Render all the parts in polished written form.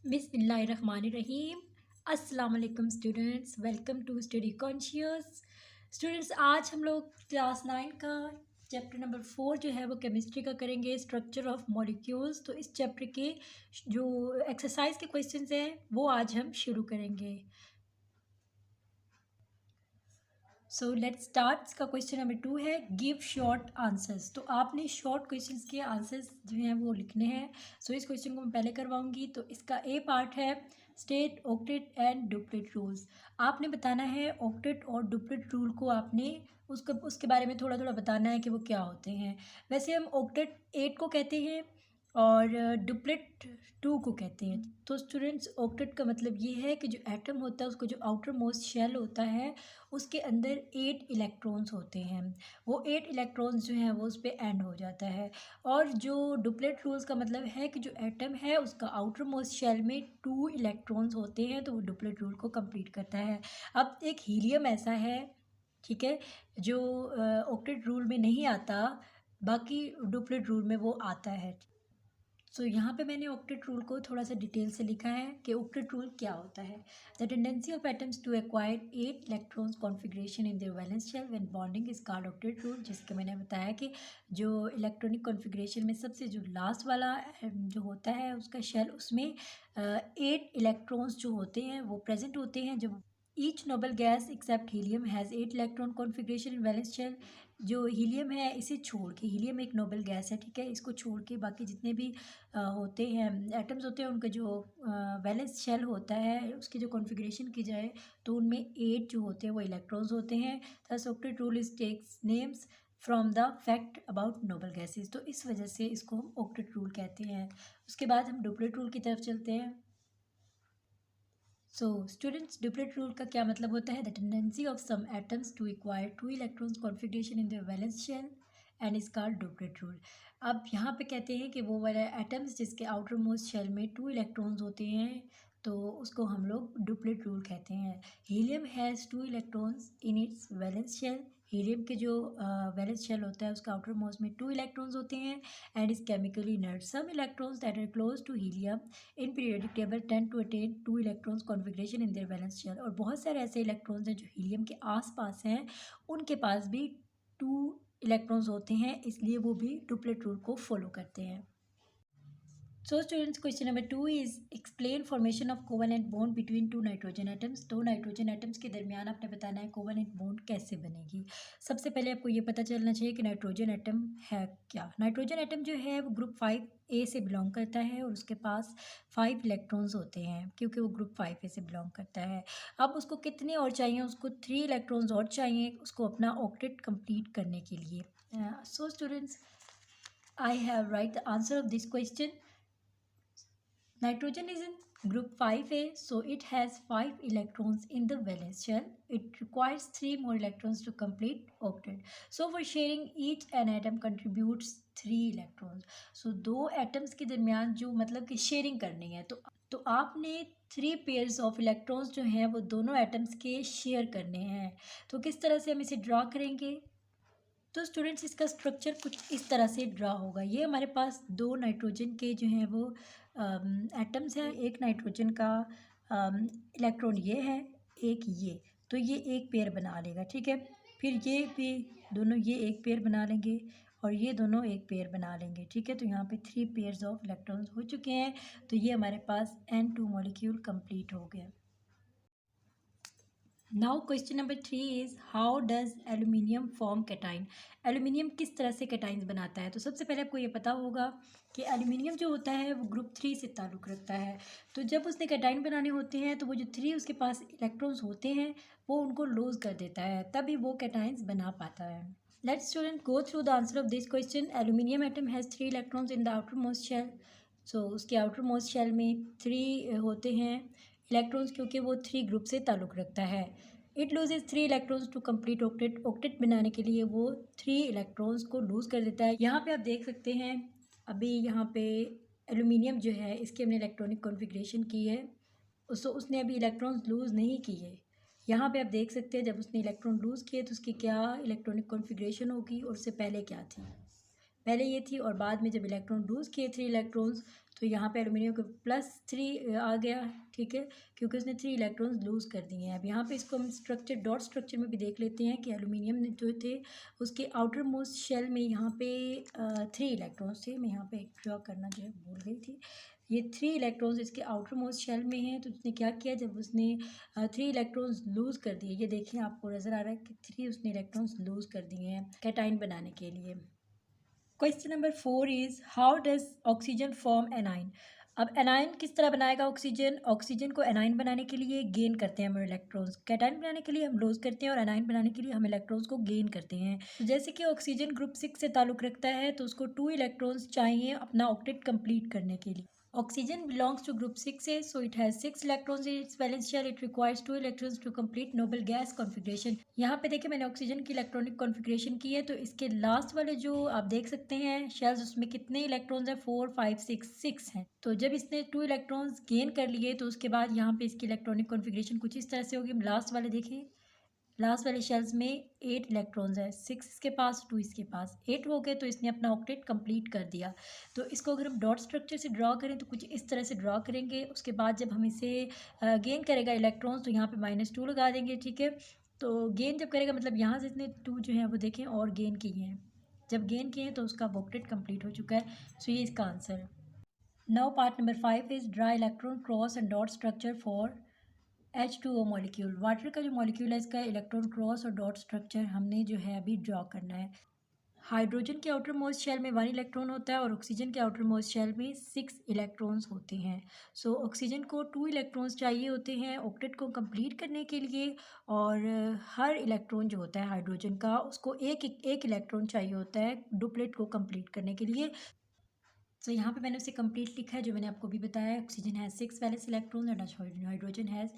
बिस्मिल्लाहिर्रहमानिर्रहीम। अस्सलाम वालेकुम students, welcome to study conscious. Students, आज हम लोग क्लास 9 का चैप्टर नंबर 4 जो है वो केमिस्ट्री का करेंगे, स्ट्रक्चर ऑफ मॉलिक्यूल्स। तो इस चैप्टर के जो एक्सरसाइज के क्वेश्चंस हैं वो आज हम शुरू करेंगे। So let's start. इसका क्वेश्चन नंबर 2 है गिव शॉर्ट आंसर्स। तो आपने शॉर्ट क्वेश्चंस के आंसर्स जो हैं वो लिखने हैं। सो इस क्वेश्चन को मैं पहले करवाऊंगी। तो इसका ए पार्ट है state octet and duplet rules. आपने बताना है ऑक्टेट और डुप्लेट रूल को, आपने उसके बारे में थोड़ा थोड़ा बताना है कि वो क्या होते हैं। वैसे हम ऑक्टेट 8 को कहते हैं और डुप्लेट 2 को कहते हैं। तो स्टूडेंट्स, ऑक्टेट का मतलब ये है कि जो एटम होता है उसको जो आउटर मोस्ट शेल होता है उसके अंदर 8 इलेक्ट्रॉन्स होते हैं। वो 8 इलेक्ट्रॉन्स जो हैं वो उस पर एंड हो जाता है। और जो डुप्लेट रूल्स का मतलब है कि जो एटम है उसका आउटर मोस्ट शेल में 2 इलेक्ट्रॉन्स होते हैं, तो वो डुप्लेट रूल को कंप्लीट करता है। अब एक हीलियम ऐसा है, ठीक है, जो ऑक्टेट रूल में नहीं आता, बाकी डुप्लेट रूल में वो आता है। सो यहाँ पे मैंने ऑक्टेट रूल को थोड़ा सा डिटेल से लिखा है कि ऑक्टेट रूल क्या होता है। The tendency of atoms to acquire 8 electrons configuration in their valence shell when bonding is called octet rule. जिसके मैंने बताया कि जो इलेक्ट्रॉनिक कॉन्फिगरेशन में सबसे जो लास्ट वाला जो होता है उसका शेल, उसमें 8 इलेक्ट्रॉन्स जो होते हैं वो प्रेजेंट होते हैं। जब each noble gas except helium has 8 electron configuration in valence shell. जो हीलियम है इसे छोड़ के, हीलियम एक नोबल गैस है, ठीक है, इसको छोड़ के बाकी जितने भी होते हैं एटम्स होते हैं उनका जो वैलेंस शेल होता है उसकी जो कॉन्फ़िगरेशन की जाए तो उनमें 8 जो होते हैं वो इलेक्ट्रॉन्स होते हैं। Thus octet rule is takes names from the fact about noble gases. तो इस वजह से इसको हम ऑक्टेट रूल कहते हैं। उसके बाद हम डुप्लेट रूल की तरफ चलते हैं। सो स्टूडेंट्स, डुप्लेट रूल का क्या मतलब होता है? The tendency of some atoms to acquire 2 electrons configuration in their valence shell and is called duplet rule. अब यहाँ पे कहते हैं कि वो वाला एटम्स जिसके आउटर मोस्ट शेल में 2 इलेक्ट्रॉन्स होते हैं तो उसको हम लोग डुप्लेट रूल कहते हैं। Helium has 2 electrons in its valence shell. Helium के जो वैलेंस शेल होता है उसका आउटर मोस्ट में 2 इलेक्ट्रॉन्स होते हैं and is chemically inert. Some electrons that are close to helium in periodic table tend to attain 2 electrons configuration in their valence shell. और बहुत सारे ऐसे इलेक्ट्रॉन्स हैं जो हीलियम के आसपास हैं, उनके पास भी 2 इलेक्ट्रॉन्स होते हैं, इसलिए वो भी डुप्लेट रूल को फॉलो करते हैं। So students, question number 2 is explain formation of covalent bond between 2 nitrogen atoms. 2 nitrogen atoms के दरमियान आपने बताना है कोवेलेंट बॉन्ड कैसे बनेगी। सबसे पहले आपको ये पता चलना चाहिए कि नाइट्रोजन एटम है क्या। नाइट्रोजन एटम जो है वो ग्रुप 5A से बिलोंग करता है और उसके पास 5 इलेक्ट्रॉन्स होते हैं क्योंकि वो ग्रुप 5A से बिलोंग करता है। अब उसको कितने और चाहिए? उसको 3 इलेक्ट्रॉन्स और चाहिए उसको अपना ऑक्टेट कंप्लीट करने के लिए। So students, I have right the answer of this question. Nitrogen is in group 5A, so it has 5 electrons in the valence shell. It requires 3 more electrons to complete octet. So for sharing, each an atom contributes 3 electrons. So दो atoms के दरमियान जो मतलब कि sharing करनी है तो आपने 3 पेयर्स ऑफ इलेक्ट्रॉन्स जो हैं वो दोनों एटम्स के शेयर करने हैं। तो किस तरह से हम इसे ड्रा करेंगे? तो स्टूडेंट्स, इसका स्ट्रक्चर कुछ इस तरह से ड्रा होगा। ये हमारे पास 2 नाइट्रोजन के जो हैं वो एटम्स हैं। एक नाइट्रोजन का इलेक्ट्रॉन ये है, एक ये, तो ये एक पेयर बना लेगा, ठीक है। फिर ये भी दोनों ये एक पेयर बना लेंगे और ये दोनों एक पेयर बना लेंगे, ठीक है। तो यहाँ पे 3 पेयर्स ऑफ इलेक्ट्रॉन्स हो चुके हैं। तो ये हमारे पास N2 मॉलिक्यूल कंप्लीट हो गया। Now question number 3 is how does aluminium form cation. Aluminium किस तरह से कैटाइन्स बनाता है? तो सबसे पहले आपको ये पता होगा कि एल्यूमिनियम जो होता है वो ग्रुप 3 से ताल्लुक़ रखता है। तो जब उसने कैटाइन बनाने होते हैं तो वो जो 3 उसके पास इलेक्ट्रॉन्स होते हैं वो उनको लूज़ कर देता है, तभी वो कैटाइन्स बना पाता है। Let's student go through the answer of this question. Aluminium atom has 3 electrons in the outer most shell. So उसके आउटर मोस्ट शेल में 3 होते हैं इलेक्ट्रॉन्स क्योंकि वो 3 ग्रुप से ताल्लुक़ रखता है। It loses 3 electrons to complete octet. Octet बनाने के लिए वो 3 इलेक्ट्रॉन्स को लूज़ कर देता है। यहाँ पे आप देख सकते हैं, अभी यहाँ पे एल्यूमिनियम जो है इसकी हमने इलेक्ट्रॉनिक कॉन्फ़िगरेशन की है, उसने अभी इलेक्ट्रॉन्स लूज़ नहीं किए। यहाँ पे आप देख सकते हैं जब उसने इलेक्ट्रॉन लूज़ किए तो उसकी क्या इलेक्ट्रॉनिक कॉन्फ़िगरेशन होगी और उससे पहले क्या थी। पहले ये थी और बाद में जब इलेक्ट्रॉन लूज़ किए 3 इलेक्ट्रॉन्स तो यहाँ पे एलुमिनियम को +3 आ गया, ठीक है, क्योंकि उसने 3 इलेक्ट्रॉन्स लूज़ कर दिए हैं। अब यहाँ पे इसको हम स्ट्रक्चर डॉट स्ट्रक्चर में भी देख लेते हैं कि एलुमिनियम ने जो थे उसके आउटर मोस्ट शेल में यहाँ पे 3 इलेक्ट्रॉन्स थे। मैं यहाँ पे ड्रॉ करना जो है भूल गई थी। ये 3 इलेक्ट्रॉन्स इसके आउटर मोस्ट शेल में हैं। तो उसने क्या किया, जब उसने 3 इलेक्ट्रॉन्स लूज़ कर दिए, ये देखिए आपको नज़र आ रहा है कि 3 उसने इलेक्ट्रॉन्स लूज़ कर दिए हैं कैटाइन बनाने के लिए। Question number 4 is how does oxygen form A9. अब एनाइन किस तरह बनाएगा ऑक्सीजन। ऑक्सीजन को एनाइन बनाने के लिए गेन करते हैं हम इलेक्ट्रॉन्स, कैटाइन बनाने के लिए हम लूज करते हैं और एनाइन बनाने के लिए हम इलेक्ट्रॉन्स को गेन करते हैं। तो जैसे कि ऑक्सीजन ग्रुप 6 से ताल्लुक़ रखता है तो उसको 2 इलेक्ट्रॉन्स चाहिए अपना ऑक्टेट कंप्लीट करने के लिए। Oxygen belongs to group 6A, so it has 6 electrons in its valence shell. It requires 2 electrons to complete noble gas configuration. यहाँ पे देखिए मैंने ऑक्सीजन की इलेक्ट्रॉनिक कॉन्फ़िगरेशन की है, तो इसके लास्ट वाले जो आप देख सकते हैं शेल्स, उसमें कितने इलेक्ट्रॉन्स हैं, 4 5 6 हैं। तो जब इसने 2 इलेक्ट्रॉन्स गेन कर लिए तो उसके बाद यहाँ पे इसकी इलेक्ट्रॉनिक कॉन्फ़िगरेशन कुछ इस तरह से होगी। लास्ट वाले देखिए, लास्ट वाले शेल्स में 8 इलेक्ट्रॉन्स है, 6 इसके पास, 2 इसके पास, 8 हो गए तो इसने अपना ऑक्टेट कंप्लीट कर दिया। तो इसको अगर हम डॉट स्ट्रक्चर से ड्रॉ करें तो कुछ इस तरह से ड्रॉ करेंगे। उसके बाद जब हम इसे गेन करेगा इलेक्ट्रॉन्स तो यहाँ पे -2 लगा देंगे, ठीक है। तो गेन जब करेगा मतलब यहाँ से इसने 2 जो है वो देखें और गेन किए हैं, जब गेन किए हैं तो उसका ऑक्टेट कंप्लीट हो चुका है। सो ये इसका आंसर है। Now part number 5 is draw electron cross and dot structure for H2O molecule. Water का जो मॉलिक्यूल है इसका इलेक्ट्रॉन क्रॉस और डॉट स्ट्रक्चर हमने जो है अभी ड्रॉ करना है। हाइड्रोजन के आउटर मोस्ट शेल में 1 इलेक्ट्रॉन होता है और ऑक्सीजन के आउटर मोस्ट शेल में 6 इलेक्ट्रॉन्स होते हैं। सो ऑक्सीजन को 2 इलेक्ट्रॉन्स चाहिए होते हैं ऑक्टेट को कंप्लीट करने के लिए, और हर इलेक्ट्रॉन जो होता है हाइड्रोजन का उसको एक इलेक्ट्रॉन चाहिए होता है डुप्लेट को कंप्लीट करने के लिए। तो यहाँ पे मैंने उसे कंप्लीट लिखा है जो मैंने आपको भी बताया। Oxygen has 6 valence electron and hydrogen has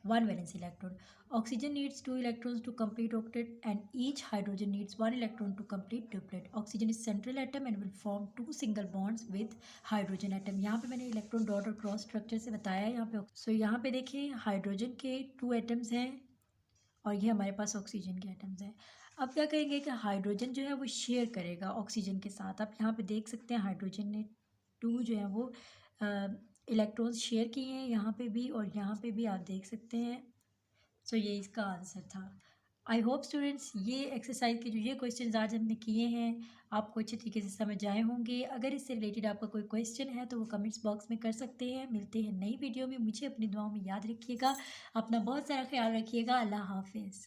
1 valence electron. Oxygen needs 2 electrons to complete octet and each hydrogen needs 1 electron to complete duplet. Oxygen is central atom and will form 2 single bonds with hydrogen atom. यहाँ पे मैंने electron dot और cross structure से बताया यहाँ पे। सो यहाँ पे देखिए हाइड्रोजन के 2 एटम्स हैं और ये हमारे पास ऑक्सीजन के एटम्स हैं। अब क्या करेंगे कि हाइड्रोजन जो है वो शेयर करेगा ऑक्सीजन के साथ। आप यहाँ पे देख सकते हैं हाइड्रोजन ने 2 जो है वो इलेक्ट्रॉन्स शेयर किए हैं यहाँ पे भी और यहाँ पे भी, आप देख सकते हैं। सो ये इसका आंसर था। आई होप स्टूडेंट्स ये एक्सरसाइज के जो ये क्वेश्चंस आज हमने किए हैं आपको अच्छे तरीके से समझ आए होंगे। अगर इससे रिलेटेड आपका कोई क्वेश्चन है तो वो कमेंट्स बॉक्स में कर सकते हैं। मिलते हैं नई वीडियो में। मुझे अपनी दुआओं में याद रखिएगा। अपना बहुत सारा ख्याल रखिएगा। अल्लाह हाफिज़।